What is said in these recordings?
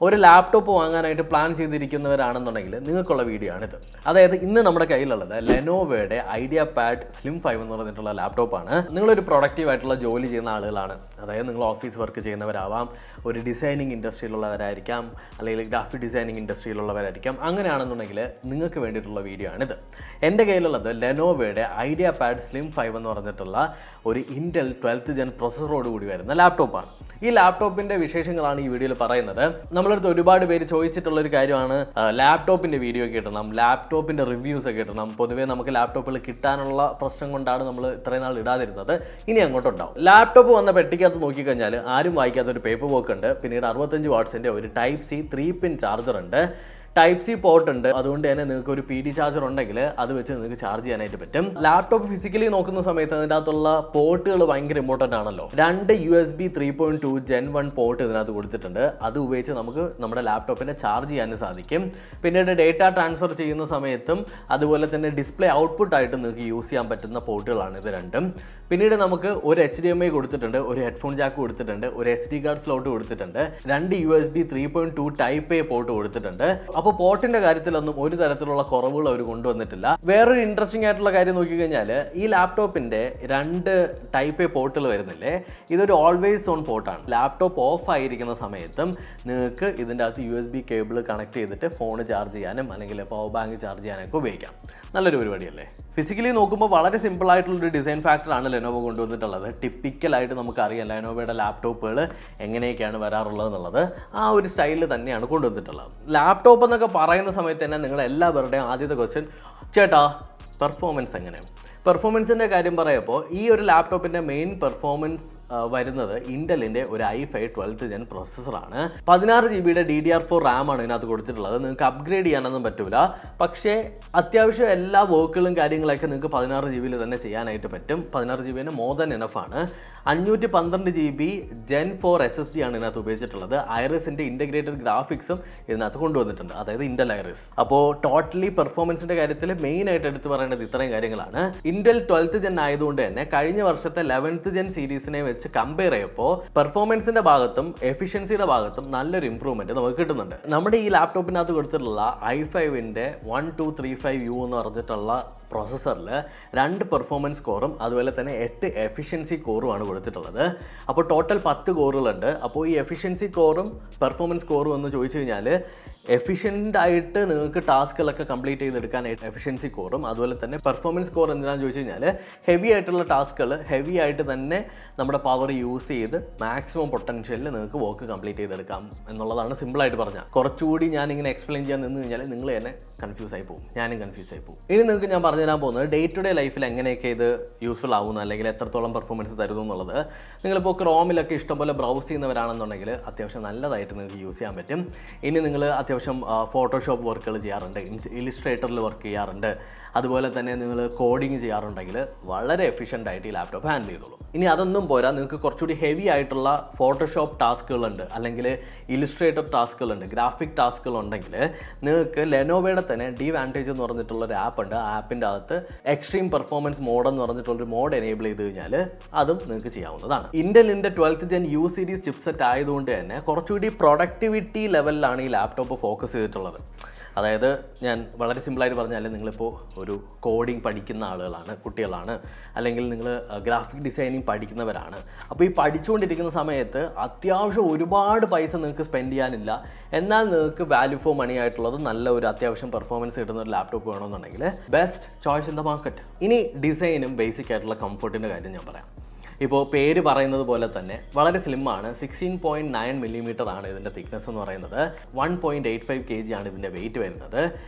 ഒരു ലാപ്ടോപ്പ് വാങ്ങാനായിട്ട് പ്ലാൻ ചെയ്തിരിക്കുന്നവരാണെന്നുണ്ടെങ്കിൽ നിങ്ങൾക്കുള്ള വീഡിയോ ആണിത്. അതായത് ഇന്ന് നമ്മുടെ കയ്യിലുള്ളത് ലെനോവോയുടെ ഐഡിയാപാഡ് സ്ലിം 5 എന്ന് പറഞ്ഞിട്ടുള്ള ലാപ്ടോപ്പാണ്. നിങ്ങളൊരു പ്രൊഡക്റ്റീവ് ആയിട്ടുള്ള ജോലി ചെയ്യുന്ന ആളുകളാണ്. അതായത് നിങ്ങൾ ഓഫീസ് വർക്ക് ചെയ്യുന്നവരാവാം, ഒരു ഡിസൈനിങ് ഇൻഡസ്ട്രിയിലുള്ളവരായിരിക്കാം, അല്ലെങ്കിൽ ഗ്രാഫിക് ഡിസൈനിങ് ഇൻഡസ്ട്രിയിലുള്ളവരായിരിക്കാം. അങ്ങനെയാണെന്നുണ്ടെങ്കിൽ നിങ്ങൾക്ക് വേണ്ടിയിട്ടുള്ള വീഡിയോ ആണിത്. എൻ്റെ കയ്യിലുള്ളത് ലെനോവോയുടെ ഐഡിയാപാഡ് സ്ലിം 5 എന്ന് പറഞ്ഞിട്ടുള്ള ഒരു ഇൻറ്റൽ 12th ജെൻ പ്രൊസസ്സറോട് കൂടി വരുന്ന ലാപ്ടോപ്പാണ്. ഈ ലാപ്ടോപ്പിൻ്റെ വിശേഷങ്ങളാണ് ഈ വീഡിയോയിൽ പറയുന്നത്. നമ്മളടുത്ത് ഒരുപാട് പേര് ചോദിച്ചിട്ടുള്ളൊരു കാര്യമാണ് ലാപ്ടോപ്പിൻ്റെ വീഡിയോ ഒക്കെ ഇടണം, ലാപ്ടോപ്പിൻ്റെ റിവ്യൂസ് ഒക്കെ ഇടണം. പൊതുവേ നമുക്ക് ലാപ്ടോപ്പിൽ കിട്ടാനുള്ള പ്രശ്നം കൊണ്ടാണ് നമ്മൾ ഇത്രയും നാൾ ഇടാതിരുന്നത്. ഇനി അങ്ങോട്ടുണ്ടാവും. ലാപ്ടോപ്പ് വന്ന പെട്ടിക്കകത്ത് നോക്കിക്കഴിഞ്ഞാൽ ആരും വായിക്കാത്ത ഒരു പേപ്പർ വർക്ക് ഉണ്ട്. പിന്നീട് 65 വാട്ട്സിൻ്റെ ഒരു ടൈപ്പ് സി 3-pin ചാർജർ ഉണ്ട്. ടൈപ്പ് സി പോർട്ട് ഉണ്ട്. അതുകൊണ്ട് തന്നെ നിങ്ങൾക്ക് ഒരു PD ചാർജർ ഉണ്ടെങ്കിൽ അത് വെച്ച് നിങ്ങൾക്ക് ചാർജ് ചെയ്യാനായിട്ട് പറ്റും. ലാപ്ടോപ്പ് ഫിസിക്കലി നോക്കുന്ന സമയത്ത് അതിൻ്റെ അകത്തുള്ള പോർട്ടുകൾ ഭയങ്കര ഇമ്പോർട്ടൻ്റ് ആണല്ലോ. 2 USB 3.2 Gen 1 പോർട്ട് ഇതിനകത്ത് കൊടുത്തിട്ടുണ്ട്. അത് ഉപയോഗിച്ച് നമുക്ക് നമ്മുടെ ലാപ്ടോപ്പിനെ ചാർജ് ചെയ്യാനും സാധിക്കും. പിന്നീട് ഡേറ്റ ട്രാൻസ്ഫർ ചെയ്യുന്ന സമയത്തും അതുപോലെ തന്നെ ഡിസ്പ്ലേ ഔട്ട്പുട്ടായിട്ട് നിങ്ങൾക്ക് യൂസ് ചെയ്യാൻ പറ്റുന്ന പോർട്ടുകളാണ് ഇത് രണ്ടും. പിന്നീട് നമുക്ക് ഒരു HDMI കൊടുത്തിട്ടുണ്ട്, ഒരു ഹെഡ്ഫോൺ ജാക്ക് കൊടുത്തിട്ടുണ്ട്, ഒരു SD കാർഡ് സ്ലോട്ട് കൊടുത്തിട്ടുണ്ട്, 2 USB 3.2 ടൈപ്പ് എ പോർട്ട് കൊടുത്തിട്ടുണ്ട്. അപ്പോൾ പോർട്ടിന്റെ കാര്യത്തിലൊന്നും ഒരു തരത്തിലുള്ള കുറവുകൾ അവർ കൊണ്ടുവന്നിട്ടില്ല. വേറൊരു ഇൻട്രസ്റ്റിംഗ് ആയിട്ടുള്ള കാര്യം നോക്കിക്കഴിഞ്ഞാൽ ഈ ലാപ്ടോപ്പിന്റെ 2 ടൈപ്പ് എ പോർട്ടുകൾ വരുന്നില്ലേ, ഇതൊരു ഓൾവേസ് ഓൺ പോർട്ടാണ്. ലാപ്ടോപ്പ് ഓഫ് ആയിരിക്കുന്ന സമയത്തും നിങ്ങൾക്ക് ഇതിൻ്റെ അകത്ത് USB കേബിൾ കണക്ട് ചെയ്തിട്ട് ഫോൺ ചാർജ് ചെയ്യാനും അല്ലെങ്കിൽ പവർ ബാങ്ക് ചാർജ് ചെയ്യാനൊക്കെ ഉപയോഗിക്കാം. നല്ലൊരു പരിപാടിയല്ലേ? ഫിസിക്കലി നോക്കുമ്പോൾ വളരെ സിമ്പിൾ ആയിട്ടുള്ളൊരു ഡിസൈൻ ഫാക്ടറാണ് ലെനോവോ കൊണ്ടുവന്നിട്ടുള്ളത്. ടിപ്പിക്കലായിട്ട് നമുക്കറിയാം ലെനോവോയുടെ ലാപ്ടോപ്പുകൾ എങ്ങനെയൊക്കെയാണ് വരാറുള്ളത് എന്നുള്ളത്. ആ ഒരു സ്റ്റൈലിൽ തന്നെയാണ് കൊണ്ടുവന്നിട്ടുള്ളത്. ലാപ്ടോപ്പ് എന്നൊക്കെ പറയുന്ന സമയത്ത് തന്നെ നിങ്ങളെല്ലാവരുടെയും ആദ്യത്തെ ക്വസ്റ്റ്യൻ, ചേട്ടാ പെർഫോമൻസ് എങ്ങനെയാണ്? പെർഫോമൻസിൻ്റെ കാര്യം പറയുമ്പോൾ ഈ ഒരു ലാപ്ടോപ്പിൻ്റെ മെയിൻ പെർഫോമൻസ് വരുന്നത് ഇൻറ്റലിൻ്റെ ഒരു i5 12th gen പ്രൊസസ്സറാണ്. 16 GB DDR4 RAM ആണ് ഇതിനകത്ത് കൊടുത്തിട്ടുള്ളത്. നിങ്ങൾക്ക് അപ്ഗ്രേഡ് ചെയ്യാനൊന്നും പറ്റില്ല. പക്ഷേ അത്യാവശ്യം എല്ലാ വർക്കുകളും കാര്യങ്ങളൊക്കെ നിങ്ങൾക്ക് 16 GB തന്നെ ചെയ്യാനായിട്ട് പറ്റും. 16 GB മോർ ദാൻ എനഫ് ആണ്. 512 GB Gen 4 SSD ആണ് ഇതിനകത്ത് ഉപയോഗിച്ചിട്ടുള്ളത്. ഐറിസിൻ്റെ ഇൻറ്റഗ്രേറ്റഡ് ഗ്രാഫിക്സും ഇതിനകത്ത് കൊണ്ടുവന്നിട്ടുണ്ട്, അതായത് ഇൻറ്റൽ ഐറിസ്. അപ്പോൾ ടോട്ടലി പെർഫോമൻസിൻ്റെ കാര്യത്തിൽ മെയിനായിട്ട് എടുത്ത് പറയേണ്ടത് ഇത്രയും കാര്യങ്ങളാണ്. ഇൻറ്റൽ 12th ജെൻ ആയതുകൊണ്ട് തന്നെ കഴിഞ്ഞ വർഷത്തെ 11th ജെൻ സീരീസിനെ വെച്ച് കമ്പയർ ചെയ്യുമ്പോൾ പെർഫോമൻസിന്റെ ഭാഗത്തും എഫിഷ്യൻസിയുടെ ഭാഗത്തും നല്ലൊരു ഇംപ്രൂവ്മെന്റ് നമുക്ക് കിട്ടുന്നുണ്ട്. നമ്മുടെ ഈ ലാപ്ടോപ്പിനകത്ത് കൊടുത്തിട്ടുള്ള i5ന്റെ 1235U എന്ന് പറഞ്ഞിട്ടുള്ള പ്രോസസ്സറിൽ 2 പെർഫോമൻസ് കോറും അതുപോലെ തന്നെ 8 എഫിഷ്യൻസി കോറും ആണ് കൊടുത്തിട്ടുള്ളത്. അപ്പോൾ ടോട്ടൽ 10 കോറുകളുണ്ട്. അപ്പോൾ ഈ എഫിഷ്യൻസി കോറും പെർഫോമൻസ് കോറും എന്ന് ചോദിച്ചു കഴിഞ്ഞാൽ എഫിഷ്യൻ്റ് ആയിട്ട് നിങ്ങൾക്ക് ടാസ്കുകളൊക്കെ കംപ്ലീറ്റ് ചെയ്തെടുക്കാനായിട്ട് എഫിഷ്യൻസി കോറും, അതുപോലെ തന്നെ പെർഫോമൻസ് കോർ എന്തിനാണെന്ന് ചോദിച്ചു കഴിഞ്ഞാൽ ഹെവി ആയിട്ടുള്ള ടാസ്കുകൾ ഹെവി ആയിട്ട് തന്നെ നമ്മുടെ പവർ യൂസ് ചെയ്ത് മാക്സിമം പൊട്ടൻഷ്യലിൽ നിങ്ങൾക്ക് വർക്ക് കംപ്ലീറ്റ് ചെയ്തെടുക്കാം എന്നുള്ളതാണ് സിമ്പിളായിട്ട് പറഞ്ഞാൽ. കുറച്ചുകൂടി ഞാനിങ്ങനെ എക്സ്പ്ലെയിൻ ചെയ്യാൻ നിന്ന് കഴിഞ്ഞാൽ നിങ്ങൾ തന്നെ കൺഫ്യൂസ് ആയി പോകും, ഞാനും കൺഫ്യൂസ് ആയി പോകും. ഇനി നിങ്ങൾക്ക് ഞാൻ പറഞ്ഞു തരാൻ പോകുന്നത് ഡേ ടു ഡേ ലൈഫിൽ എങ്ങനെയൊക്കെ ഇത് യൂസ്ഫുൾ ആവുന്നു അല്ലെങ്കിൽ എത്രത്തോളം പെർഫോമൻസ് തരുന്നു എന്നുള്ളത്. നിങ്ങളിപ്പോൾ ക്രോമിലൊക്കെ ഇഷ്ടംപോലെ ബ്രൗസ് ചെയ്യുന്നവരാണെന്നുണ്ടെങ്കിൽ അത്യാവശ്യം നല്ലതായിട്ട് നിങ്ങൾക്ക് യൂസ് ചെയ്യാൻ പറ്റും. ഇനി നിങ്ങൾ അത്യാവശ്യം ഫോട്ടോഷോപ്പ് വർക്കുകൾ ചെയ്യാറുണ്ട്, ഇലിസ്ട്രേറ്ററിൽ വർക്ക് ചെയ്യാറുണ്ട്, അതുപോലെ തന്നെ നിങ്ങൾ കോഡിങ് ചെയ്യാറുണ്ടെങ്കിൽ വളരെ എഫിഷ്യൻ്റ് ആയിട്ട് ഈ ലാപ്ടോപ്പ് ഹാൻഡിൽ ചെയ്തോളൂ. ഇനി അതൊന്നും പോരാ, നിങ്ങൾക്ക് കുറച്ചുകൂടി ഹെവി ആയിട്ടുള്ള ഫോട്ടോഷോപ്പ് ടാസ്കുകളുണ്ട്, അല്ലെങ്കിൽ ഇലിസ്ട്രേറ്റർ ടാസ്കുകളുണ്ട്, ഗ്രാഫിക് ടാസ്കുകൾ ഉണ്ടെങ്കിൽ നിങ്ങൾക്ക് ലെനോവോയുടെ തന്നെ DVantage എന്ന് പറഞ്ഞിട്ടുള്ളൊരു ആപ്പ് ഉണ്ട്. ആ ആപ്പിൻ്റെ അകത്ത് എക്സ്ട്രീം പെർഫോമൻസ് മോഡ് എന്ന് പറഞ്ഞിട്ടുള്ളൊരു മോഡ് എനേബിൾ ചെയ്ത് കഴിഞ്ഞാൽ അതും നിങ്ങൾക്ക് ചെയ്യാവുന്നതാണ്. ഇൻറ്റലിൻ്റെ 12th gen U series chipset ആയതുകൊണ്ട് തന്നെ കുറച്ചുകൂടി പ്രൊഡക്ടിവിറ്റി ലെവലിലാണ് ഈ ലാപ്ടോപ്പ് ഫോക്കസ് ചെയ്തിട്ടുള്ളത്. അതായത് ഞാൻ വളരെ സിമ്പിളായിട്ട് പറഞ്ഞാൽ നിങ്ങളിപ്പോൾ ഒരു കോഡിങ് പഠിക്കുന്ന ആളുകളാണ്, കുട്ടികളാണ്, അല്ലെങ്കിൽ നിങ്ങൾ ഗ്രാഫിക് ഡിസൈനിങ് പഠിക്കുന്നവരാണ്. അപ്പോൾ ഈ പഠിച്ചുകൊണ്ടിരിക്കുന്ന സമയത്ത് അത്യാവശ്യം ഒരുപാട് പൈസ നിങ്ങൾക്ക് സ്പെൻഡ് ചെയ്യാനില്ല, എന്നാൽ നിങ്ങൾക്ക് വാല്യൂ ഫോർ മണി ആയിട്ടുള്ളത് നല്ല ഒരു അത്യാവശ്യം പെർഫോമൻസ് കിട്ടുന്ന ഒരു ലാപ്ടോപ്പ് വേണമെന്നുണ്ടെങ്കിൽ best choice in the market. ഇനി ഡിസൈനും ബേസിക് ആയിട്ടുള്ള കംഫർട്ടിൻ്റെ കാര്യം ഞാൻ പറയാം. ഇപ്പോൾ പേര് പറയുന്നത് പോലെ തന്നെ വളരെ സ്ലിമ്മാണ്. 16.9 mm ആണ് ഇതിൻ്റെ തിക്നെസ് എന്ന് പറയുന്നത്. 1.85 kg ആണ് ഇതിൻ്റെ വെയിറ്റ് വരുന്നത്.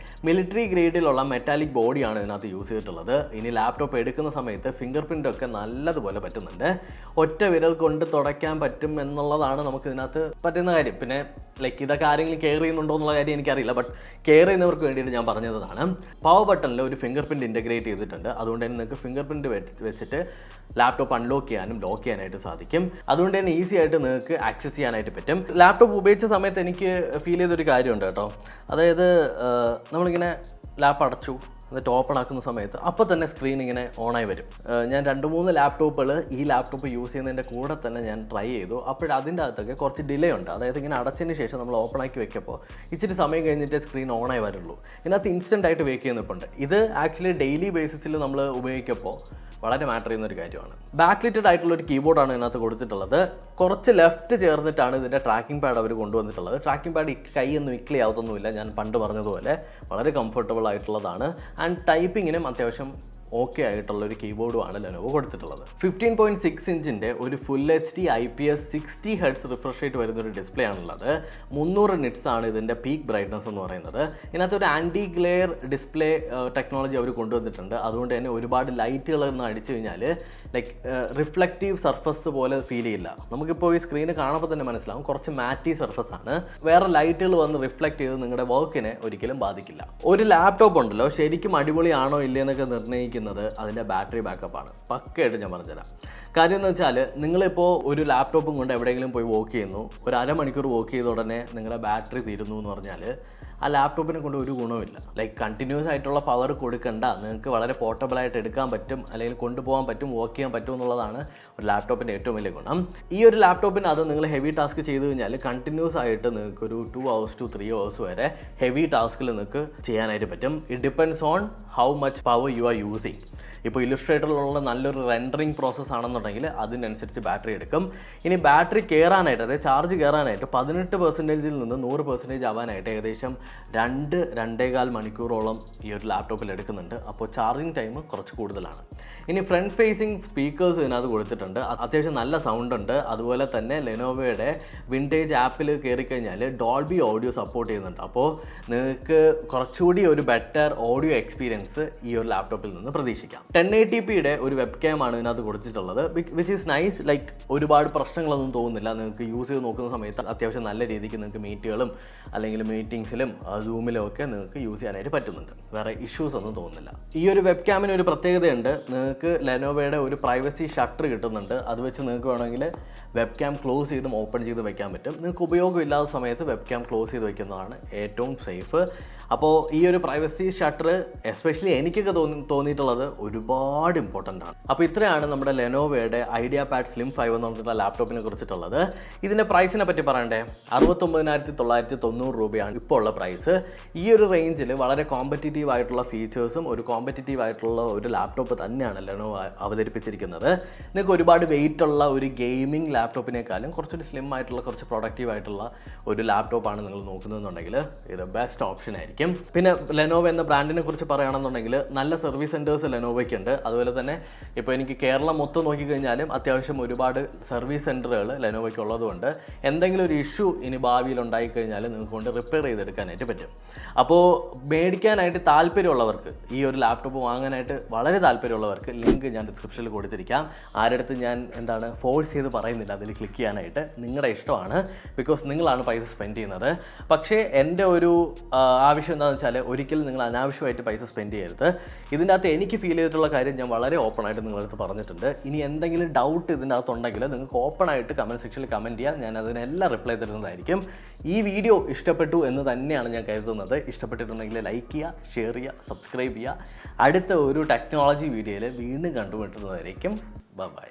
മിലിറ്ററി ഗ്രേഡിലുള്ള മെറ്റാലിക് ബോഡിയാണ് ഇതിനകത്ത് യൂസ് ചെയ്തിട്ടുള്ളത്. ഇനി ലാപ്ടോപ്പ് എടുക്കുന്ന സമയത്ത് ഫിംഗർ പ്രിൻ്റൊക്കെ നല്ലതുപോലെ പറ്റുന്നുണ്ട്. ഒറ്റ വിരൽ കൊണ്ട് തുടയ്ക്കാൻ പറ്റും എന്നുള്ളതാണ് നമുക്ക് ഇതിനകത്ത് പറ്റുന്ന കാര്യം. പിന്നെ ഇതൊക്കെ ആരെങ്കിലും കെയർ ചെയ്യുന്നുണ്ടോ എന്നുള്ള കാര്യം എനിക്കറിയില്ല, ബട്ട് കെയർ ചെയ്യുന്നവർക്ക് വേണ്ടിയിട്ട് ഞാൻ പറഞ്ഞതാണ്. പവർ ബട്ടണിൽ ഒരു ഫിംഗർ പ്രിൻ്റ് ഇൻറ്റഗ്രേറ്റ് ചെയ്തിട്ടുണ്ട്. അതുകൊണ്ട് തന്നെ നിങ്ങൾക്ക് ഫിംഗർ പ്രിൻ്റ് വെച്ചിട്ട് ലാപ്ടോപ്പ് അൺലോക്ക് ചെയ്യാനും ലോക്ക് ചെയ്യാനായിട്ട് സാധിക്കും. അതുകൊണ്ട് തന്നെ ഈസി ആയിട്ട് നിങ്ങൾക്ക് ആക്സസ് ചെയ്യാനായിട്ട് പറ്റും. ലാപ്ടോപ്പ് ഉപയോഗിച്ച സമയത്ത് എനിക്ക് ഫീൽ ചെയ്തൊരു കാര്യമുണ്ട് കേട്ടോ. അതായത് നമ്മളിങ്ങനെ ലാപ്പ് അടച്ചു, എന്നിട്ട് ഓപ്പൺ ആക്കുന്ന സമയത്ത് അപ്പോൾ തന്നെ സ്ക്രീൻ ഇങ്ങനെ ഓണായി വരും. ഞാൻ 2-3 ലാപ്ടോപ്പുകൾ ഈ ലാപ്ടോപ്പ് യൂസ് ചെയ്യുന്നതിൻ്റെ കൂടെ തന്നെ ഞാൻ ട്രൈ ചെയ്തു. അപ്പോഴതിൻ്റെ അകത്തൊക്കെ കുറച്ച് ഡിലേ ഉണ്ട്. അതായത് ഇങ്ങനെ അടച്ചതിന് ശേഷം നമ്മൾ ഓപ്പൺ ആക്കി വെക്കുമ്പോൾ ഇച്ചിരി സമയം കഴിഞ്ഞിട്ട് സ്ക്രീൻ ഓണായി വരുള്ളൂ. ഇതിനകത്ത് ഇൻസ്റ്റൻ്റ് ആയിട്ട് വേക്ക് ചെയ്യുന്നിപ്പുണ്ട്. ഇത് ആക്ച്വലി ഡെയിലി ബേസിസിൽ നമ്മൾ ഉപയോഗിക്കുമ്പോൾ വളരെ മാറ്റർ ചെയ്യുന്നൊരു കാര്യമാണ്. ബാക്ക് ലിറ്റഡ് ആയിട്ടുള്ളൊരു കീബോർഡാണ് ഇതിനകത്ത് കൊടുത്തിട്ടുള്ളത്. കുറച്ച് ലെഫ്റ്റ് ചേർന്നിട്ടാണ് ഇതിൻ്റെ ട്രാക്കിംഗ് പാഡ് അവർ കൊണ്ടുവന്നിട്ടുള്ളത്. ട്രാക്കിംഗ് പാഡ് കൈയൊന്നും ഇക്ലി ആവത്തൊന്നുമില്ല. ഞാൻ പണ്ട് പറഞ്ഞതുപോലെ വളരെ കംഫർട്ടബിൾ ആയിട്ടുള്ളതാണ്. ആൻഡ് ടൈപ്പിങ്ങിനും അത്യാവശ്യം ഓക്കെ ആയിട്ടുള്ളൊരു കീബോർഡുമാണ് ലെനോവോ കൊടുത്തിട്ടുള്ളത്. 15.6 ഇഞ്ചിൻ്റെ ഒരു full HD IPS 60 Hz refresh rate വരുന്നൊരു ഡിസ്പ്ലേ ആണുള്ളത്. 300 നിറ്റ്സ് ആണ് ഇതിൻ്റെ പീക്ക് ബ്രൈറ്റ്നസ് എന്ന് പറയുന്നത്. ഇതിനകത്ത് ഒരു ആൻറ്റി ഗ്ലെയർ ഡിസ്പ്ലേ ടെക്നോളജി അവർ കൊണ്ടുവന്നിട്ടുണ്ട്. അതുകൊണ്ട് തന്നെ ഒരുപാട് ലൈറ്റുകളൊന്നും അടിച്ചു കഴിഞ്ഞാൽ ലൈക്ക് റിഫ്ലക്റ്റീവ് സർഫസ് പോലെ ഫീൽ ചെയ്യില്ല. നമുക്കിപ്പോൾ ഈ സ്ക്രീന് കാണുമ്പോൾ തന്നെ മനസ്സിലാവും കുറച്ച് മാറ്റി സർഫസ് ആണ്. വേറെ ലൈറ്റുകൾ വന്ന് റിഫ്ലക്റ്റ് ചെയ്ത് നിങ്ങളുടെ വർക്കിനെ ഒരിക്കലും ബാധിക്കില്ല. ഒരു ലാപ്ടോപ്പ് ഉണ്ടല്ലോ ശരിക്കും അടിപൊളിയാണോ ഇല്ലയെന്നൊക്കെ നിർണ്ണയിക്കുന്നത് അതിൻ്റെ ബാറ്ററി ബാക്കപ്പാണ്. പക്കയായിട്ട് ഞാൻ പറഞ്ഞുതരാം. കാര്യം എന്ന് വെച്ചാൽ നിങ്ങളിപ്പോൾ ഒരു ലാപ്ടോപ്പും കൊണ്ട് എവിടെയെങ്കിലും പോയി വർക്ക് ചെയ്യുന്നു, ഒരു അരമണിക്കൂർ വർക്ക് ചെയ്ത ഉടനെ നിങ്ങളുടെ ബാറ്ററി തീരുന്നു എന്ന് പറഞ്ഞാൽ ആ ലാപ്ടോപ്പിനെ കൊണ്ട് ഒരു ഗുണവുമില്ല. ലൈക്ക് കണ്ടിന്യൂസ് ആയിട്ടുള്ള പവർ കൊടുക്കണ്ട, നിങ്ങൾക്ക് വളരെ പോർട്ടബിളായിട്ട് എടുക്കാൻ പറ്റും, അല്ലെങ്കിൽ കൊണ്ടുപോകാൻ പറ്റും, വർക്ക് ചെയ്യാൻ പറ്റും എന്നുള്ളതാണ് ഒരു ലാപ്ടോപ്പിൻ്റെ ഏറ്റവും വലിയ ഗുണം. ഈ ഒരു ലാപ്ടോപ്പിന് അത് നിങ്ങൾ ഹെവി ടാസ്ക് ചെയ്ത് കഴിഞ്ഞാൽ കണ്ടിന്യൂസ് ആയിട്ട് നിങ്ങൾക്ക് ഒരു 2 hours to 3 hours വരെ ഹെവി ടാസ്കിൽ നിങ്ങൾക്ക് ചെയ്യാനായിട്ട് പറ്റും. It depends on how much power you are using. ഇപ്പോൾ ഇല്ലുസ്ട്രേറ്ററിലുള്ള നല്ലൊരു റെൻഡറിങ് പ്രോസസ്സ് ആണെന്നുണ്ടെങ്കിൽ അതിനനുസരിച്ച് ബാറ്ററി എടുക്കും. ഇനി ബാറ്ററി കയറാനായിട്ട്, അതായത് ചാർജ് കയറാനായിട്ട് 18% നിന്ന് 100% ആവാനായിട്ട് ഏകദേശം 2-2.25 മണിക്കൂറോളം ഈ ഒരു ലാപ്ടോപ്പിൽ എടുക്കുന്നുണ്ട്. അപ്പോൾ ചാർജിങ് ടൈം കുറച്ച് കൂടുതലാണ്. ഇനി ഫ്രണ്ട് ഫേസിങ് സ്പീക്കേഴ്സ് ഇതിനകത്ത് കൊടുത്തിട്ടുണ്ട്. അത്യാവശ്യം നല്ല സൗണ്ട് ഉണ്ട്. അതുപോലെ തന്നെ ലെനോവോയുടെ വിൻറ്റേജ് ആപ്പിൽ കയറിക്കഴിഞ്ഞാൽ ഡോൾബി ഓഡിയോ സപ്പോർട്ട് ചെയ്യുന്നുണ്ട്. അപ്പോൾ നിങ്ങൾക്ക് കുറച്ചുകൂടി ഒരു ബെറ്റർ ഓഡിയോ എക്സ്പീരിയൻസ് ഈ ഒരു ലാപ്ടോപ്പിൽ നിന്ന് പ്രതീക്ഷിക്കാം. 1080pയുടെ ഒരു വെബ് ക്യാം ആണ് ഇതിനകത്ത് കൊടുത്തിട്ടുള്ളത്. Which is nice. ലൈക്ക് ഒരുപാട് പ്രശ്നങ്ങളൊന്നും തോന്നുന്നില്ല. നിങ്ങൾക്ക് യൂസ് ചെയ്ത് നോക്കുന്ന സമയത്ത് അത്യാവശ്യം നല്ല രീതിക്ക് നിങ്ങൾക്ക് മീറ്റുകളും അല്ലെങ്കിൽ മീറ്റിംഗ്സിലും സൂമിലും ഒക്കെ നിങ്ങൾക്ക് യൂസ് ചെയ്യാനായിട്ട് പറ്റുന്നുണ്ട്. വേറെ ഇഷ്യൂസ് ഒന്നും തോന്നുന്നില്ല. ഈ ഒരു വെബ് ക്യാമിന് ഒരു പ്രത്യേകതയുണ്ട്. നിങ്ങൾക്ക് ലെനോവോയുടെ ഒരു പ്രൈവസി ഷട്ടർ കിട്ടുന്നുണ്ട്. അത് വെച്ച് നിങ്ങൾക്ക് വേണമെങ്കിൽ വെബ് ക്യാം ക്ലോസ് ചെയ്തും ഓപ്പൺ ചെയ്ത് വെക്കാൻ പറ്റും. നിങ്ങൾക്ക് ഉപയോഗമില്ലാത്ത സമയത്ത് വെബ് ക്യാം ക്ലോസ് ചെയ്ത് വെക്കുന്നതാണ് ഏറ്റവും സേഫ്. അപ്പോൾ ഈ ഒരു പ്രൈവസി ഷട്ടർ എസ്പെഷ്യലി എനിക്കൊക്കെ തോന്നിയിട്ടുള്ളത് ഒരുപാട് ഇമ്പോർട്ടൻ്റ് ആണ്. അപ്പോൾ ഇത്രയാണ് നമ്മുടെ ലെനോവോയുടെ ഐഡിയാപാഡ് സ്ലിം 5 എന്ന് പറഞ്ഞിട്ടുള്ള ലാപ്ടോപ്പിനെ കുറിച്ചിട്ടുള്ളത്. ഇതിൻ്റെ പ്രൈസിനെ പറ്റി പറയണ്ടേ, 69,990 രൂപയാണ് ഇപ്പോൾ ഉള്ള പ്രൈസ്. ഈ ഒരു റേഞ്ചിൽ വളരെ കോമ്പറ്റീറ്റീവ് ആയിട്ടുള്ള ഫീച്ചേഴ്സും ഒരു കോമ്പറ്റീറ്റീവ് ആയിട്ടുള്ള ഒരു ലാപ്ടോപ്പ് തന്നെയാണ് ലെനോവോ അവതരിപ്പിച്ചിരിക്കുന്നത്. നിങ്ങൾക്ക് ഒരുപാട് വെയിറ്റ് ഉള്ള ഒരു ഗെയിമിംഗ് ലാപ്ടോപ്പിനേക്കാളും കുറച്ചൊരു സ്ലിം ആയിട്ടുള്ള കുറച്ച് പ്രൊഡക്റ്റീവ് ആയിട്ടുള്ള ഒരു ലാപ്ടോപ്പാണ് നിങ്ങൾ നോക്കുന്നതെന്നുണ്ടെങ്കിൽ ഇത് ബെസ്റ്റ് ഓപ്ഷൻ ആയിരിക്കും. പിന്നെ ലെനോവോ എന്ന ബ്രാൻഡിനെ കുറിച്ച് പറയുകയാണെന്നുണ്ടെങ്കിൽ നല്ല സർവീസ് സെൻറ്റേഴ്സ് ലെനോവോയ്ക്ക് ഉണ്ട്. അതുപോലെ തന്നെ ഇപ്പോൾ എനിക്ക് കേരളം മൊത്തം നോക്കിക്കഴിഞ്ഞാലും അത്യാവശ്യം ഒരുപാട് സർവീസ് സെൻറ്ററുകൾ ലെനോവോയ്ക്ക് ഉള്ളതുകൊണ്ട് എന്തെങ്കിലും ഒരു ഇഷ്യൂ ഇനി ഭാവിയിൽ ഉണ്ടായിക്കഴിഞ്ഞാൽ നിങ്ങൾക്ക് കൊണ്ട് റിപ്പയർ ചെയ്തെടുക്കാനായിട്ട് പറ്റും. അപ്പോൾ മേടിക്കാനായിട്ട് താല്പര്യമുള്ളവർക്ക്, ഈ ഒരു ലാപ്ടോപ്പ് വാങ്ങാനായിട്ട് വളരെ താല്പര്യമുള്ളവർക്ക് ലിങ്ക് ഞാൻ ഡിസ്ക്രിപ്ഷനിൽ കൊടുത്തിരിക്കാം. ആരടുത്ത് ഞാൻ ഫോഴ്സ് ചെയ്ത് പറയുന്നില്ല അതിൽ ക്ലിക്ക് ചെയ്യാനായിട്ട്. നിങ്ങളുടെ ഇഷ്ടമാണ്. ബിക്കോസ് നിങ്ങളാണ് പൈസ സ്പെൻഡ് ചെയ്യുന്നത്. പക്ഷേ എൻ്റെ ഒരു ആവശ്യം എന്താണെന്ന് വെച്ചാൽ ഒരിക്കലും നിങ്ങൾ അനാവശ്യമായിട്ട് പൈസ സ്പെൻഡ് ചെയ്യരുത്. ഇതിൻ്റെ അകത്ത് എനിക്ക് ഫീൽ ചെയ്തിട്ടുള്ള കാര്യം ഞാൻ വളരെ ഓപ്പണായിട്ട് നിങ്ങളടുത്ത് പറഞ്ഞിട്ടുണ്ട്. ഇനി എന്തെങ്കിലും ഡൗട്ട് ഇതിൻ്റെ അകത്തുണ്ടെങ്കിൽ നിങ്ങൾക്ക് ഓപ്പണായിട്ട് കമൻറ്റ് സെക്ഷനിൽ കമൻറ്റ് ചെയ്യാം. ഞാൻ അതിനെല്ലാം റിപ്ലൈ തരുന്നതായിരിക്കും. ഈ വീഡിയോ ഇഷ്ടപ്പെട്ടു എന്ന് തന്നെയാണ് ഞാൻ കരുതുന്നത്. ഇഷ്ടപ്പെട്ടിട്ടുണ്ടെങ്കിൽ ലൈക്ക് ചെയ്യുക, ഷെയർ ചെയ്യുക, സബ്സ്ക്രൈബ് ചെയ്യുക. അടുത്ത ഒരു ടെക്നോളജി വീഡിയോയിൽ വീണ്ടും കണ്ടുമുട്ടുന്നതായിരിക്കും. ബൈ.